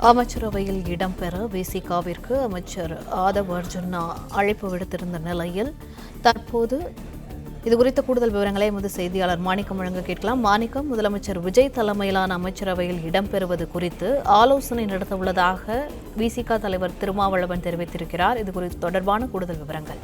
அமைச்சரவையில் இடம்பெற விசிகாவிற்கு அமைச்சர் ஆதவ் அர்ஜுனா அழைப்பு விடுத்திருந்த நிலையில் தற்போது இதுகுறித்த கூடுதல் விவரங்களை எமது செய்தியாளர் மாணிக்கம் வழங்க கேட்கலாம். மாணிக்கம், முதலமைச்சர் விஜய் தலைமையிலான அமைச்சரவையில் இடம்பெறுவது குறித்து ஆலோசனை நடத்த உள்ளதாக விசிக தலைவர் திருமாவளவன் தெரிவித்திருக்கிறார். இது குறித்து தொடர்பான கூடுதல் விவரங்கள்.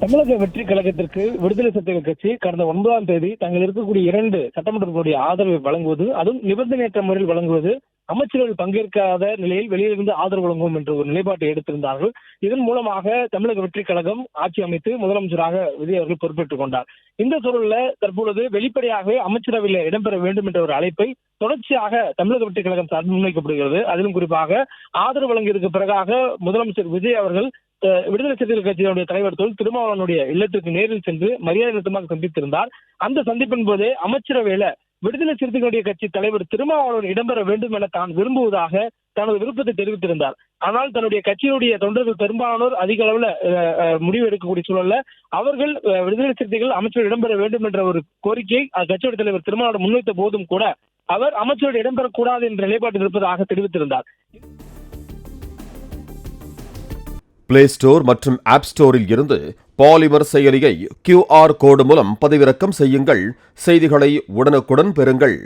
தமிழக வெற்றி கழகத்திற்கு விடுதலை சிறுத்தைகள் கட்சி கடந்த 9ஆம் தேதி தங்கள் இருக்கக்கூடிய 2 சட்டமன்றங்களுடைய ஆதரவை வழங்குவது, அதுவும் நிபந்தனையற்ற முறையில் வழங்குவது, அமைச்சர்கள் பங்கேற்காத நிலையில் வெளியிலிருந்து ஆதரவு வழங்குவோம் என்ற ஒரு நிலைப்பாட்டை எடுத்திருந்தார்கள். இதன் மூலமாக தமிழக வெற்றி கழகம் ஆட்சி அமைத்து முதலமைச்சராக விஜய் அவர்கள் பொறுப்பேற்றுக் கொண்டார். இந்த சூழலில் தற்பொழுது வெளிப்படையாகவே அமைச்சரவையில் இடம்பெற வேண்டும் என்ற ஒரு அழைப்பை தொடர்ச்சியாக தமிழக வெற்றி கழகம் சார்பில் முன்வைக்கப்படுகிறது. அதிலும் குறிப்பாக ஆதரவு வழங்கியதற்கு பிறகாக முதலமைச்சர் விஜய் அவர்கள் விடுதலை சிறுத்தைகள் கட்சியினுடைய தலைவர் திருமாவளவனுடைய இல்லத்திற்கு நேரில் சென்று மரியாதை நிறுத்தமாக சந்தித்திருந்தார். அந்த சந்திப்பின் போதே அமைச்சரவையில விடுதலை சிறுத்தைகளுடைய கட்சி தலைவர் திருமாவளவன் இடம்பெற வேண்டும் என தான் விரும்புவதாக தனது விருப்பத்தை தெரிவித்திருந்தார். ஆனால் தன்னுடைய கட்சியினுடைய தொண்டர்கள் பெரும்பாலானோர் அதிக அளவுல முடிவு எடுக்கக்கூடிய சூழல்ல அவர்கள் விடுதலை சிறுத்தைகள் அமைச்சர் இடம்பெற வேண்டும் என்ற ஒரு கோரிக்கையை கட்சியுடைய தலைவர் திருமாவளவன் முன்வைத்த போதும் கூட அவர் அமைச்சரோடு இடம்பெறக்கூடாது என்ற நிலைப்பாட்டில் இருப்பதாக தெரிவித்திருந்தார். பிளே ஸ்டோர் மற்றும் ஆப் ஸ்டோரில் இருந்து பாலிமர் செயலியை QR கோடு மூலம் பதிவிறக்கம் செய்யுங்கள். செய்திகளை உடனுக்குடன் பெறுங்கள்.